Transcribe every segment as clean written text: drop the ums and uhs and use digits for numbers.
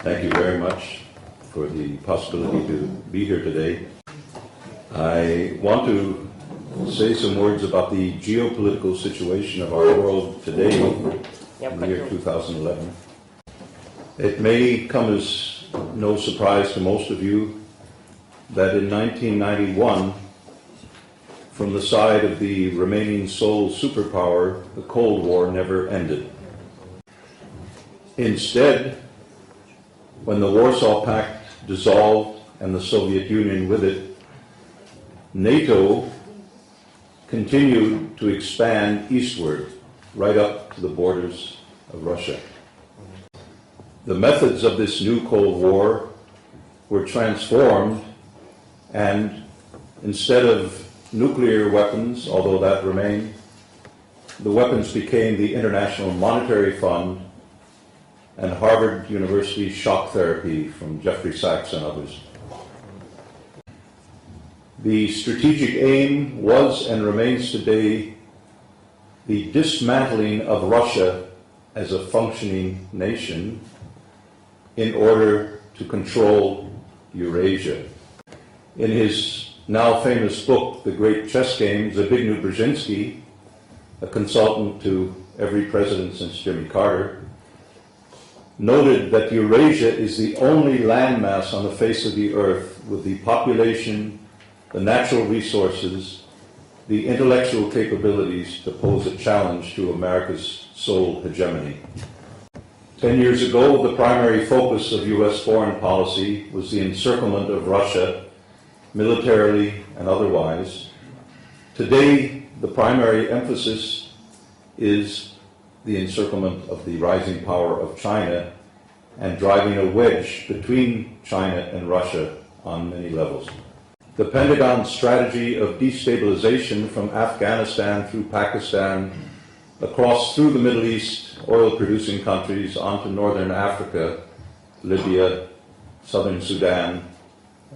Thank you very much for the possibility to be here today. I want to say some words about the geopolitical situation of our world today in the year 2011. It may come as no surprise to most of you that in 1991, from the side of the remaining sole superpower, the Cold War never ended. Instead, when the Warsaw Pact dissolved and the Soviet Union with it, NATO continued to expand eastward, right up to the borders of Russia. The methods of this new Cold War were transformed, and instead of nuclear weapons, although that remained, the weapons became the International Monetary Fund and Harvard University shock therapy from Jeffrey Sachs and others. The strategic aim was and remains today the dismantling of Russia as a functioning nation in order to control Eurasia. In his now famous book, The Great Chess Game, Zbigniew Brzezinski, a consultant to every president since Jimmy Carter, noted that Eurasia is the only landmass on the face of the earth with the population, the natural resources, the intellectual capabilities to pose a challenge to America's sole hegemony. 10 years ago, the primary focus of U.S. foreign policy was the encirclement of Russia, militarily and otherwise. Today, the primary emphasis is the encirclement of the rising power of China and driving a wedge between China and Russia on many levels. The Pentagon's strategy of destabilization from Afghanistan through Pakistan, across through the Middle East, oil-producing countries, onto northern Africa, Libya, southern Sudan,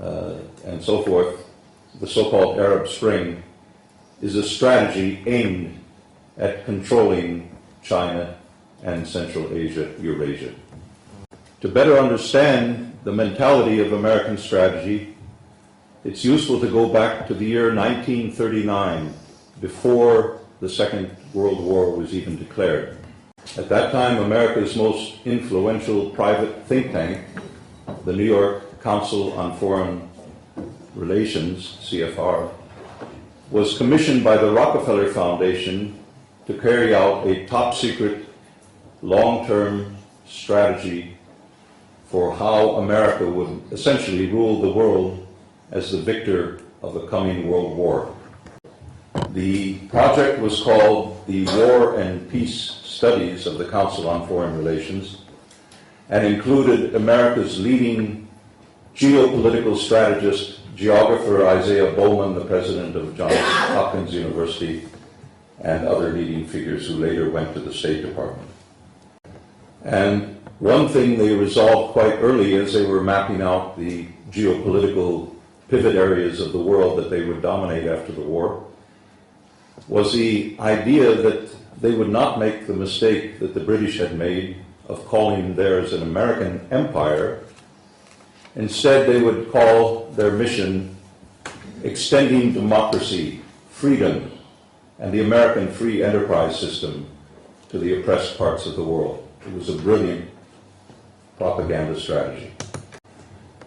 and so forth, the so-called Arab Spring, is a strategy aimed at controlling China and Central Asia, Eurasia. To better understand the mentality of American strategy, it's useful to go back to the year 1939, before the Second World War was even declared. At that time, America's most influential private think tank, the New York Council on Foreign Relations, CFR, was commissioned by the Rockefeller Foundation to carry out a top-secret, long-term strategy for how America would essentially rule the world as the victor of the coming World War. The project was called the War and Peace Studies of the Council on Foreign Relations and included America's leading geopolitical strategist, geographer Isaiah Bowman, the president of Johns Hopkins University, and other leading figures who later went to the State Department. And one thing they resolved quite early as they were mapping out the geopolitical pivot areas of the world that they would dominate after the war was the idea that they would not make the mistake that the British had made of calling theirs an American empire. Instead, they would call their mission extending democracy, freedom, and the American free enterprise system to the oppressed parts of the world. It was a brilliant propaganda strategy.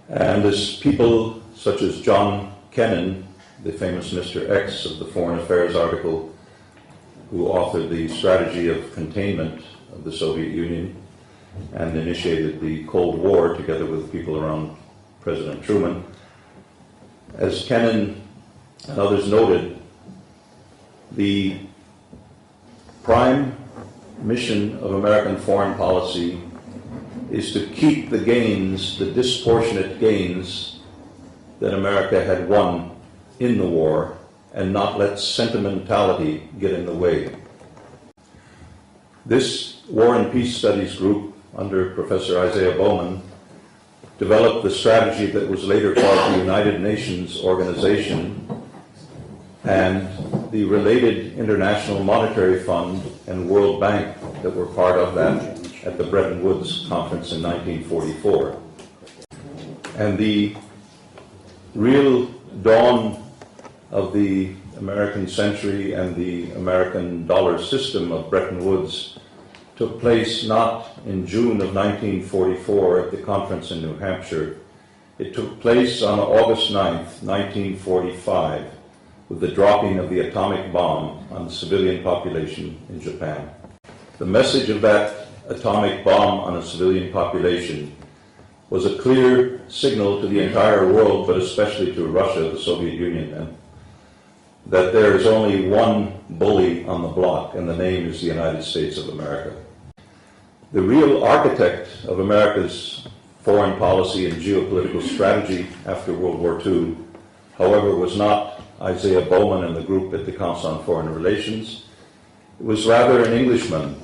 And as people such as John Kennan, the famous Mr. X of the Foreign Affairs article, who authored the strategy of containment of the Soviet Union and initiated the Cold War together with people around President Truman, as Kennan and others noted, the prime mission of American foreign policy is to keep the gains, the disproportionate gains that America had won in the war, and not let sentimentality get in the way. This War and Peace Studies group, under Professor Isaiah Bowman, developed the strategy that was later called the United Nations Organization, and the related International Monetary Fund and World Bank that were part of that at the Bretton Woods Conference in 1944. And the real dawn of the American century and the American dollar system of Bretton Woods took place not in June of 1944 at the conference in New Hampshire. It took place on August 9th, 1945, with the dropping of the atomic bomb on the civilian population in Japan. The message of that atomic bomb on a civilian population was a clear signal to the entire world, but especially to Russia, the Soviet Union, and that there is only one bully on the block, and the name is the United States of America. The real architect of America's foreign policy and geopolitical strategy after World War II, however, was not Isaiah Bowman and the group at the Council on Foreign Relations. It was rather an Englishman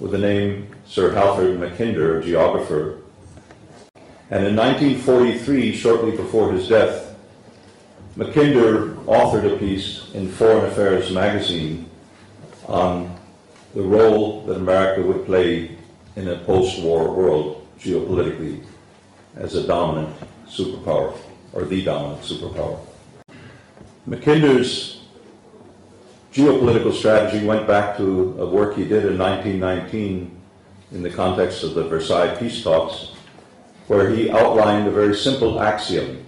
with the name Sir Halford Mackinder, a geographer. And in 1943, shortly before his death, Mackinder authored a piece in Foreign Affairs magazine on the role that America would play in a post-war world geopolitically as a dominant superpower, or the dominant superpower. Mackinder's geopolitical strategy went back to a work he did in 1919 in the context of the Versailles peace talks, where he outlined a very simple axiom: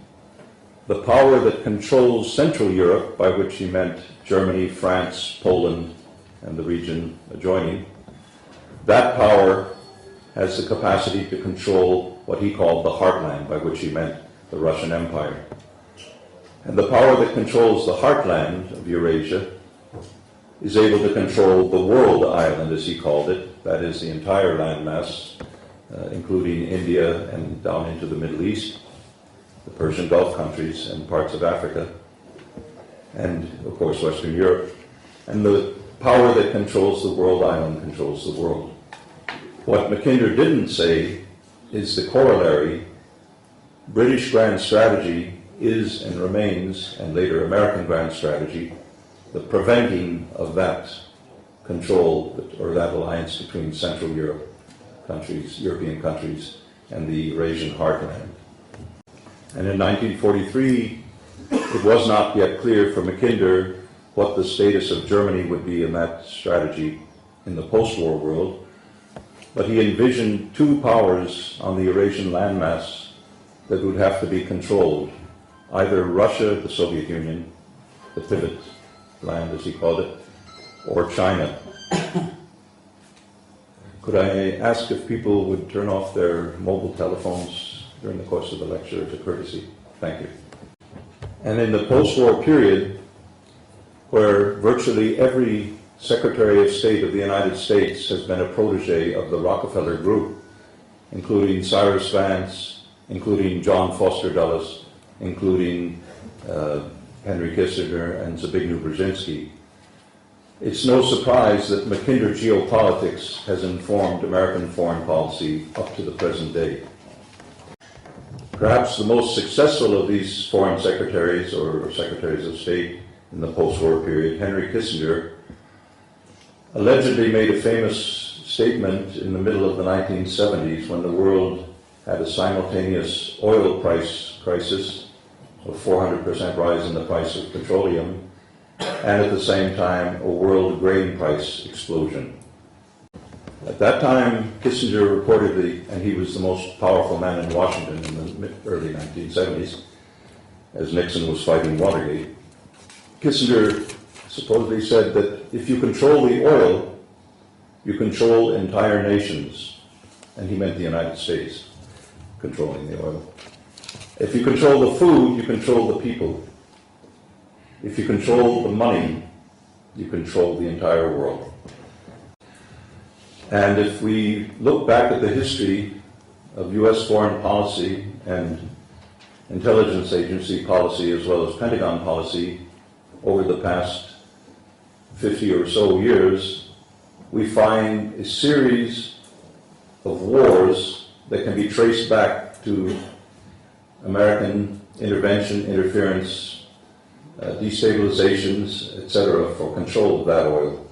the power that controls Central Europe, by which he meant Germany, France, Poland, and the region adjoining, that power has the capacity to control what he called the heartland, by which he meant the Russian Empire. And the power that controls the heartland of Eurasia is able to control the world island, as he called it, that is the entire landmass, including India and down into the Middle East, the Persian Gulf countries and parts of Africa, and of course Western Europe. And the power that controls the world island controls the world. What Mackinder didn't say is the corollary: British grand strategy is and remains, and later American grand strategy, the preventing of that control or that alliance between Central Europe countries, European countries, and the Eurasian heartland. And in 1943, it was not yet clear for Mackinder what the status of Germany would be in that strategy in the post-war world, but he envisioned two powers on the Eurasian landmass that would have to be controlled: either Russia, the Soviet Union, the pivot land as he called it, or China. Could I ask if people would turn off their mobile telephones during the course of the lecture as a courtesy? Thank you. And in the post-war period, where virtually every Secretary of State of the United States has been a protege of the Rockefeller Group, including Cyrus Vance, including John Foster Dulles, including Henry Kissinger and Zbigniew Brzezinski, it's no surprise that Mackinder geopolitics has informed American foreign policy up to the present day. Perhaps the most successful of these foreign secretaries or secretaries of state in the post-war period, Henry Kissinger, allegedly made a famous statement in the middle of the 1970s when the world had a simultaneous oil price crisis, a 400% rise in the price of petroleum, and at the same time a world grain price explosion. At that time, Kissinger reportedly, and he was the most powerful man in Washington in the early 1970s, as Nixon was fighting Watergate, Kissinger supposedly said that if you control the oil, you control entire nations, and he meant the United States controlling the oil. If you control the food, you control the people. If you control the money, you control the entire world. And if we look back at the history of U.S. foreign policy and intelligence agency policy as well as Pentagon policy over the past 50 or so years, we find a series of wars that can be traced back to American intervention, interference, destabilizations, etc., for control of that oil.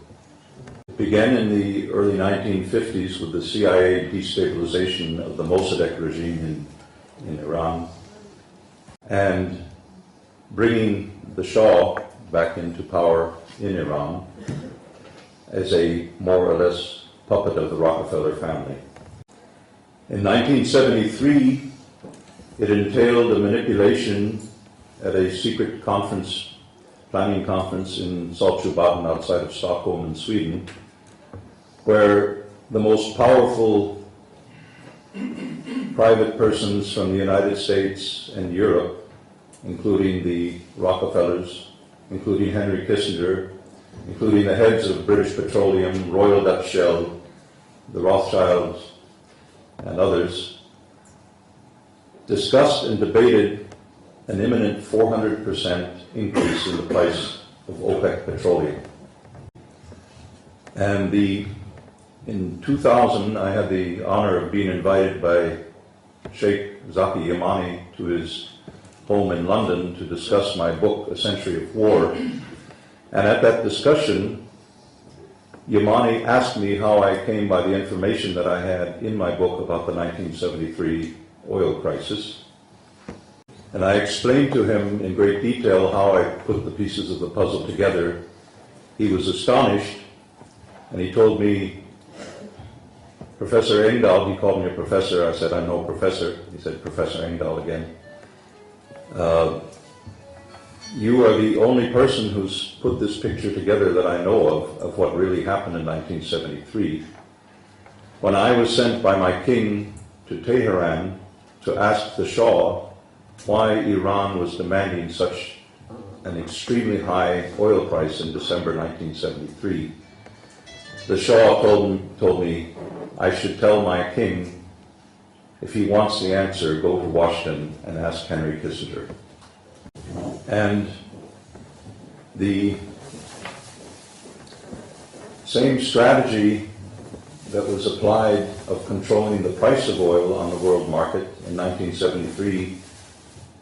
began in the early 1950s with the CIA destabilization of the Mossadegh regime in Iran and bringing the Shah back into power in Iran as a more or less puppet of the Rockefeller family. In 1973, it entailed a manipulation at a secret planning conference in Saltsjöbaden outside of Stockholm in Sweden, where the most powerful private persons from the United States and Europe, including the Rockefellers, including Henry Kissinger, including the heads of British Petroleum, Royal Dutch Shell, the Rothschilds, and others, discussed and debated an imminent 400% increase in the price of OPEC petroleum. And in 2000, I had the honor of being invited by Sheikh Zaki Yamani to his home in London to discuss my book, A Century of War. And at that discussion, Yamani asked me how I came by the information that I had in my book about the 1973 oil crisis. And I explained to him in great detail how I put the pieces of the puzzle together. He was astonished, and he told me, Professor Engdahl, he called me a professor. I said, I'm no professor. He said, Professor Engdahl again. You are the only person who's put this picture together that I know of what really happened in 1973. When I was sent by my king to Tehran to ask the Shah why Iran was demanding such an extremely high oil price in December 1973, the Shah told me I should tell my king, if he wants the answer, go to Washington and ask Henry Kissinger. And the same strategy that was applied of controlling the price of oil on the world market in 1973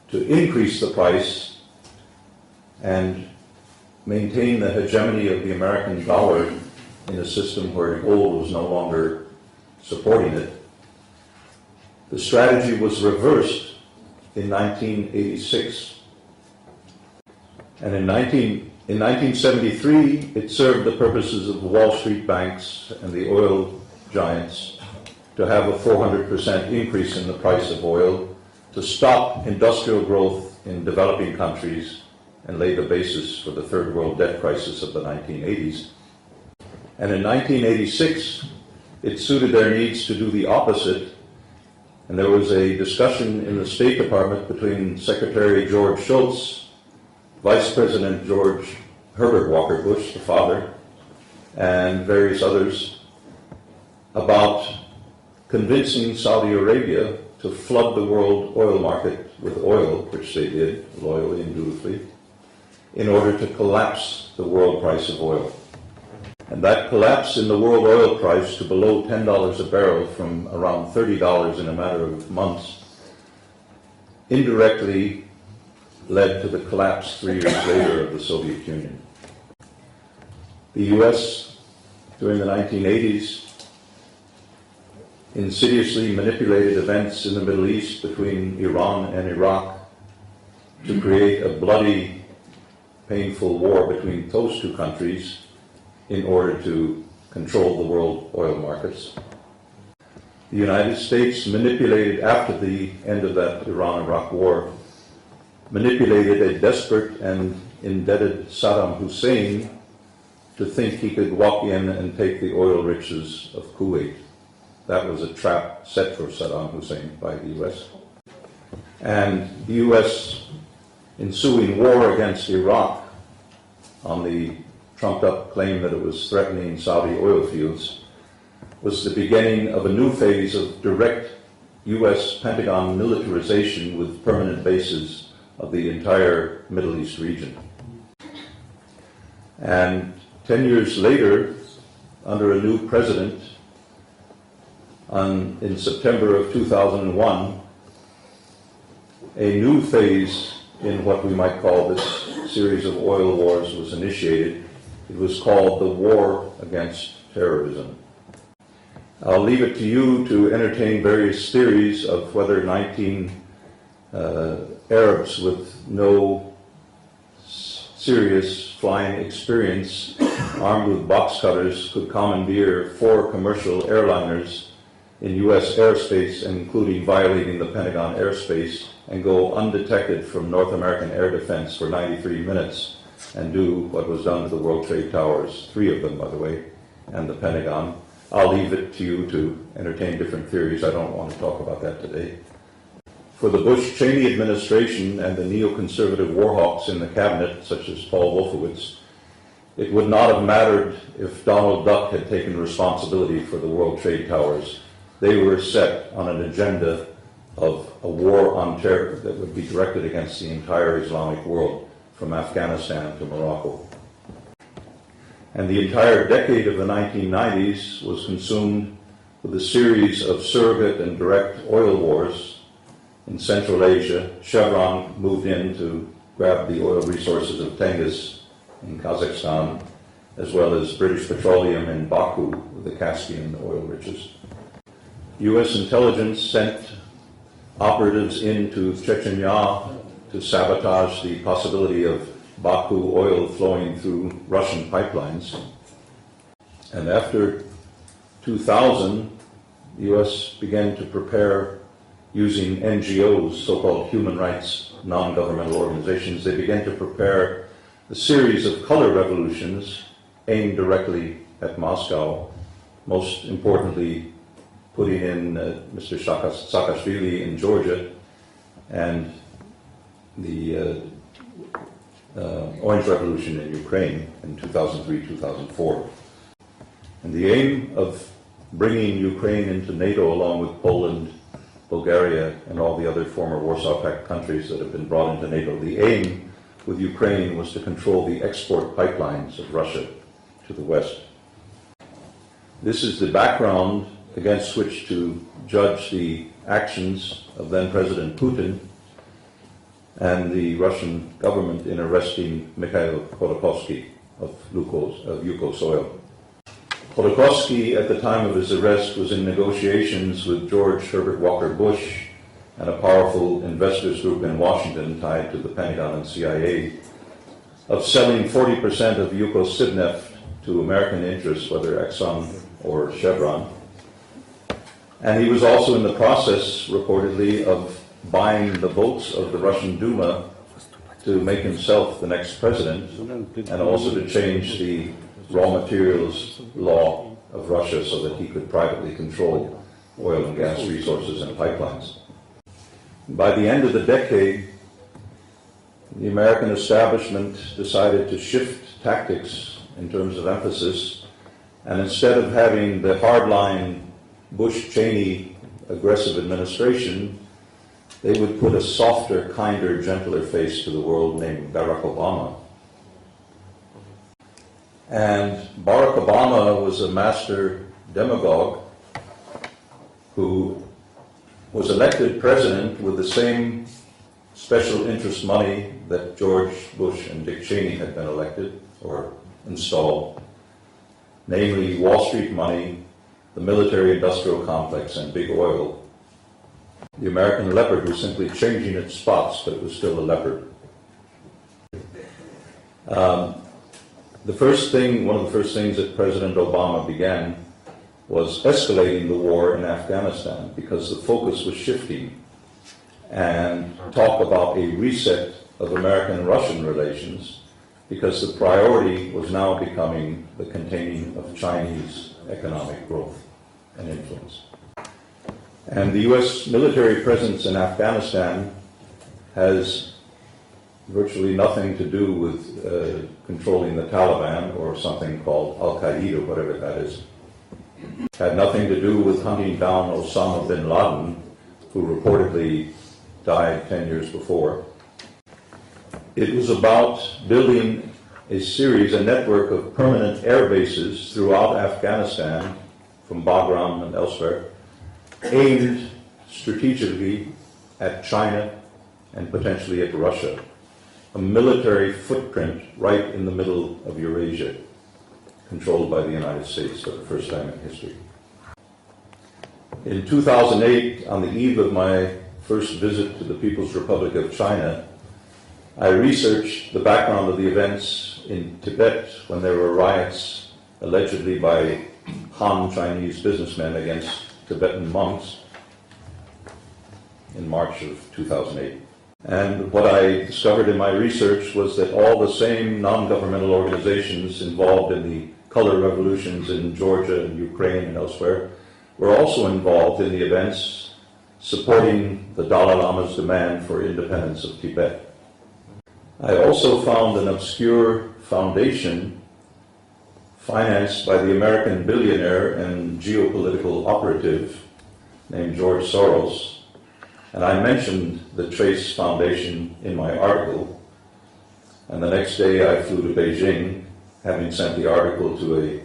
to increase the price and maintain the hegemony of the American dollar in a system where gold was no longer supporting it. The strategy was reversed in 1986. And in 1973, it served the purposes of the Wall Street banks and the oil giants to have a 400% increase in the price of oil, to stop industrial growth in developing countries and lay the basis for the third world debt crisis of the 1980s. And in 1986, it suited their needs to do the opposite. And there was a discussion in the State Department between Secretary George Shultz, Vice President George Herbert Walker Bush, the father, and various others about convincing Saudi Arabia to flood the world oil market with oil, which they did loyally and dutifully, in order to collapse the world price of oil. And that collapse in the world oil price to below $10 a barrel from around $30 in a matter of months indirectly led to the collapse 3 years later of the Soviet Union. The US, during the 1980s, insidiously manipulated events in the Middle East between Iran and Iraq to create a bloody, painful war between those two countries in order to control the world oil markets. The United States manipulated, after the end of that Iran-Iraq war, manipulated a desperate and indebted Saddam Hussein to think he could walk in and take the oil riches of Kuwait. That was a trap set for Saddam Hussein by the U.S. And the U.S. ensuing war against Iraq on the trumped-up claim that it was threatening Saudi oil fields was the beginning of a new phase of direct U.S. Pentagon militarization with permanent bases of the entire Middle East region. And 10 years later, under a new president, in September of 2001, a new phase in what we might call this series of oil wars was initiated. It was called the War Against terrorism. I'll leave it to you to entertain various theories of whether 19 Arabs with no serious flying experience, armed with box cutters, could commandeer 4 commercial airliners in U.S. airspace, including violating the Pentagon airspace, and go undetected from North American air defense for 93 minutes and do what was done to the World Trade Towers, 3 of them, by the way, and the Pentagon. I'll leave it to you to entertain different theories. I don't want to talk about that today. For the Bush-Cheney administration and the neoconservative warhawks in the cabinet, such as Paul Wolfowitz, it would not have mattered if Donald Duck had taken responsibility for the World Trade Towers. They were set on an agenda of a war on terror that would be directed against the entire Islamic world, from Afghanistan to Morocco. And the entire decade of the 1990s was consumed with a series of surrogate and direct oil wars in Central Asia. Chevron moved in to grab the oil resources of Tengiz in Kazakhstan, as well as British Petroleum in Baku with the Caspian oil riches. U.S. intelligence sent operatives into Chechnya to sabotage the possibility of Baku oil flowing through Russian pipelines. And after 2000, the U.S. began to prepare, using NGOs, so-called human rights non-governmental organizations, they began to prepare a series of color revolutions aimed directly at Moscow, most importantly putting in Mr. Saakashvili in Georgia and the Orange Revolution in Ukraine in 2003-2004. And the aim of bringing Ukraine into NATO, along with Poland, Bulgaria, and all the other former Warsaw Pact countries that have been brought into NATO, the aim with Ukraine was to control the export pipelines of Russia to the West. This is the background against which to judge the actions of then President Putin and the Russian government in arresting Mikhail Khodorkovsky of Yukos Oil. Khodorkovsky, at the time of his arrest, was in negotiations with George Herbert Walker Bush and a powerful investors group in Washington tied to the Pentagon and CIA of selling 40% of Yukos Sibneft to American interests, whether Exxon or Chevron. And he was also in the process, reportedly, of buying the votes of the Russian Duma to make himself the next president, and also to change the raw materials law of Russia so that he could privately control oil and gas resources and pipelines. By the end of the decade, the American establishment decided to shift tactics in terms of emphasis, and instead of having the hardline Bush-Cheney aggressive administration, they would put a softer, kinder, gentler face to the world named Barack Obama. And Barack Obama was a master demagogue who was elected president with the same special interest money that George Bush and Dick Cheney had been elected or installed, namely Wall Street money, the military-industrial complex, and big oil. The American leopard was simply changing its spots, but it was still a leopard. One of the first things that President Obama began was escalating the war in Afghanistan, because the focus was shifting, and talk about a reset of American and Russian relations, because the priority was now becoming the containing of Chinese economic growth and influence. And the U.S. military presence in Afghanistan has virtually nothing to do with controlling the Taliban or something called Al-Qaeda, whatever that is. Had nothing to do with hunting down Osama bin Laden, who reportedly died 10 years before. It was about building a network of permanent air bases throughout Afghanistan, from Bagram and elsewhere, aimed strategically at China and potentially at Russia. A military footprint right in the middle of Eurasia, controlled by the United States for the first time in history. In 2008, on the eve of my first visit to the People's Republic of China, I researched the background of the events in Tibet when there were riots allegedly by Han Chinese businessmen against Tibetan monks in March of 2008. And what I discovered in my research was that all the same non-governmental organizations involved in the color revolutions in Georgia and Ukraine and elsewhere were also involved in the events supporting the Dalai Lama's demand for independence of Tibet. I also found an obscure foundation financed by the American billionaire and geopolitical operative named George Soros. And I mentioned the Trace Foundation in my article, and the next day I flew to Beijing, having sent the article to a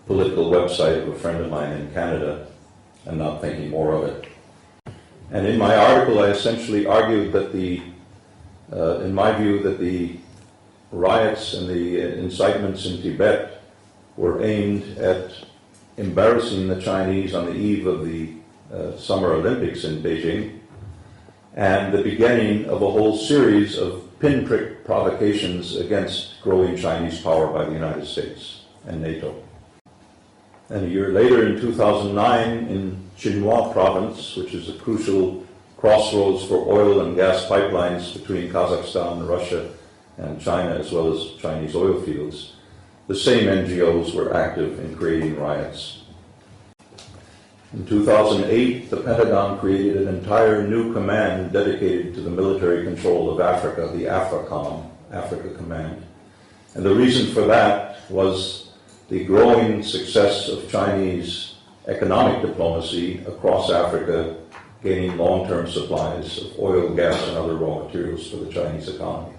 political website of a friend of mine in Canada, and not thinking more of it. And in my article I essentially argued that in my view, that the riots and the incitements in Tibet were aimed at embarrassing the Chinese on the eve of the Summer Olympics in Beijing, and the beginning of a whole series of pinprick provocations against growing Chinese power by the United States and NATO. And a year later, in 2009, in Xinhua province, which is a crucial crossroads for oil and gas pipelines between Kazakhstan, Russia, and China, as well as Chinese oil fields, the same NGOs were active in creating riots. In 2008, the Pentagon created an entire new command dedicated to the military control of Africa, the AFRICOM, Africa Command. And the reason for that was the growing success of Chinese economic diplomacy across Africa, gaining long-term supplies of oil, gas, and other raw materials for the Chinese economy.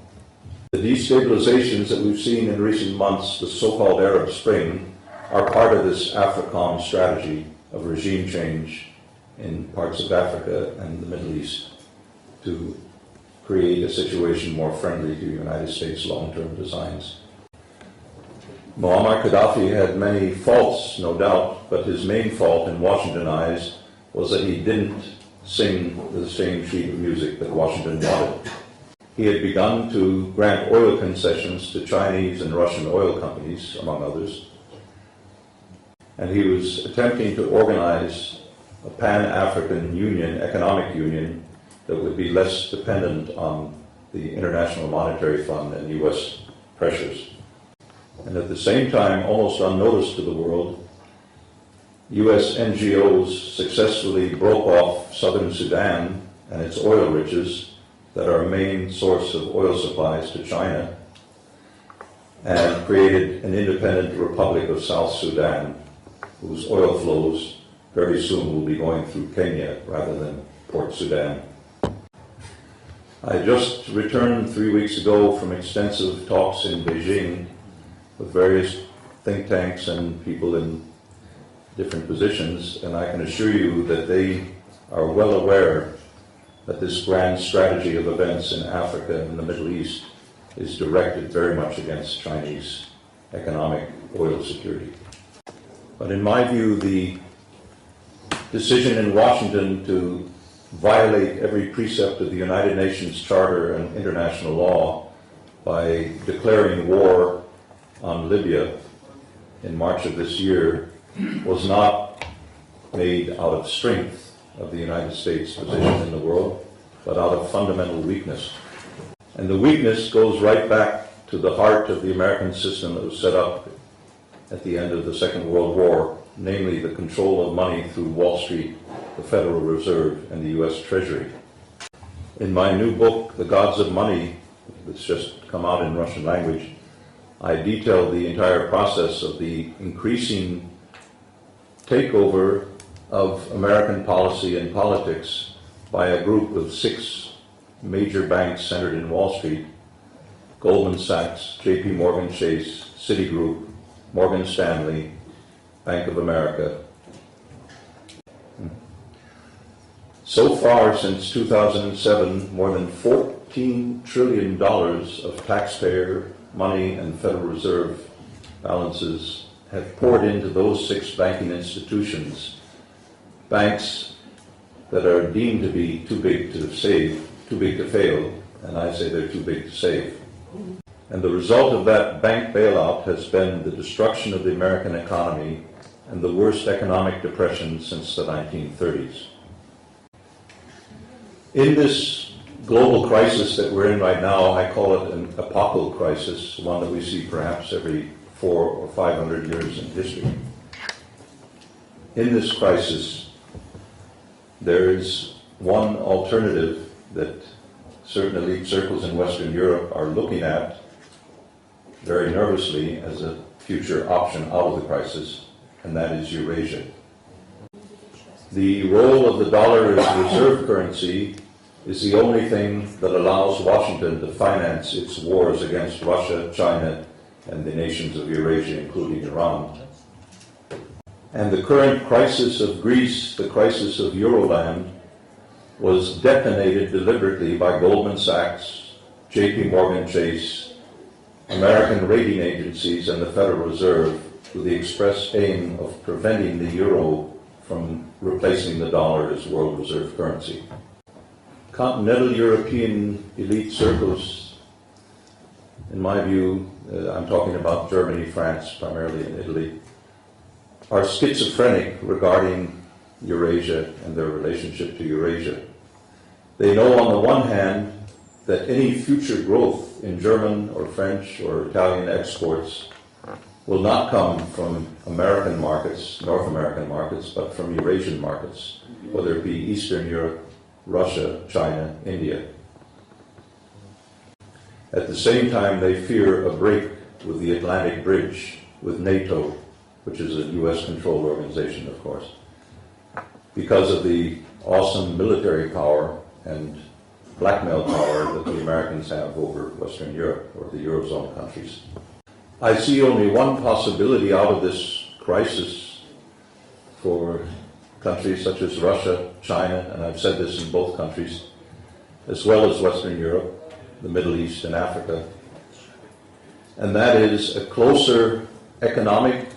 The destabilizations that we've seen in recent months, the so-called Arab Spring, are part of this AFRICOM strategy of regime change in parts of Africa and the Middle East to create a situation more friendly to the United States' long-term designs. Muammar Gaddafi had many faults, no doubt, but his main fault in Washington eyes was that he didn't sing the same sheet of music that Washington wanted. He had begun to grant oil concessions to Chinese and Russian oil companies, among others, and he was attempting to organize a Pan-African Union, economic union, that would be less dependent on the International Monetary Fund and U.S. pressures. And at the same time, almost unnoticed to the world, U.S. NGOs successfully broke off southern Sudan and its oil riches that are a main source of oil supplies to China, and created an independent Republic of South Sudan, whose oil flows very soon will be going through Kenya rather than Port Sudan. I just returned 3 weeks ago from extensive talks in Beijing with various think tanks and people in different positions, and I can assure you that they are well aware that this grand strategy of events in Africa and the Middle East is directed very much against Chinese economic oil security. But in my view, the decision in Washington to violate every precept of the United Nations Charter and international law by declaring war on Libya in March of this year was not made out of strength of the United States' position in the world, but out of fundamental weakness. And the weakness goes right back to the heart of the American system that was set up at the end of the Second World War, namely the control of money through Wall Street, the Federal Reserve, and the U.S. Treasury. In my new book, The Gods of Money, that's just come out in Russian language, I detail the entire process of the increasing takeover of American policy and politics by a group of 6 major banks centered in Wall Street: Goldman Sachs, J.P. Morgan Chase, Citigroup, Morgan Stanley, Bank of America. So far, since 2007, more than $14 trillion of taxpayer money and Federal Reserve balances have poured into those 6 banking institutions, banks that are deemed to be too big to save, too big to fail, and I say they're too big to save. And the result of that bank bailout has been the destruction of the American economy and the worst economic depression since the 1930s. In this global crisis that we're in right now, I call it an epochal crisis, one that we see perhaps every 400 or 500 years in history. In this crisis, there is one alternative that certain elite circles in Western Europe are looking at very nervously as a future option out of the crisis, and that is Eurasia. The role of the dollar as reserve currency is the only thing that allows Washington to finance its wars against Russia, China, and the nations of Eurasia, including Iran. And the current crisis of Greece, the crisis of Euroland, was detonated deliberately by Goldman Sachs, JP Morgan Chase, American rating agencies, and the Federal Reserve with the express aim of preventing the euro from replacing the dollar as world reserve currency. Continental European elite circles, in my view, I'm talking about Germany, France, primarily, and Italy, are schizophrenic regarding Eurasia and their relationship to Eurasia. They know on the one hand that any future growth in German or French or Italian exports will not come from American markets, North American markets, but from Eurasian markets, whether it be Eastern Europe, Russia, China, India. At the same time, they fear a break with the Atlantic Bridge, with NATO, which is a US-controlled organization, of course, because of the awesome military power and blackmail power that the Americans have over Western Europe or the Eurozone countries. I see only one possibility out of this crisis for countries such as Russia, China, and I've said this in both countries, as well as Western Europe, the Middle East, and Africa, and that is a closer economic,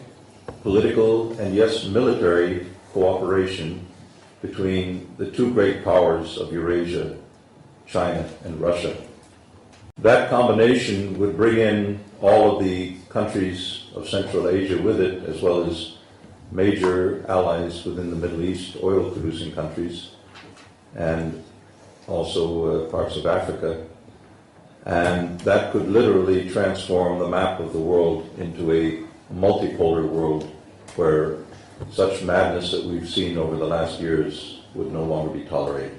political, and yes, military cooperation between the 2 great powers of Eurasia, China and Russia. That combination would bring in all of the countries of Central Asia with it, as well as major allies within the Middle East, oil-producing countries, and also parts of Africa. And that could literally transform the map of the world into a multipolar world where such madness that we've seen over the last years would no longer be tolerated.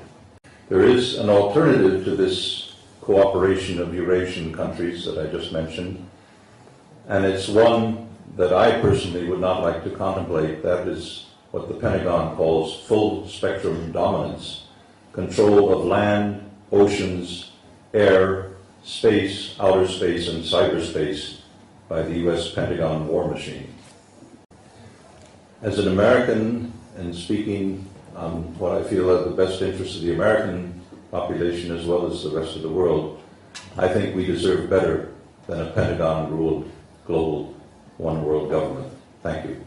There is an alternative to this cooperation of Eurasian countries that I just mentioned, and it's one that I personally would not like to contemplate. That is what the Pentagon calls full spectrum dominance, control of land, oceans, air, space, outer space, and cyberspace by the US Pentagon war machine. As an American, and speaking on what I feel are the best interests of the American population as well as the rest of the world, I think we deserve better than a Pentagon-ruled global one-world government. Thank you.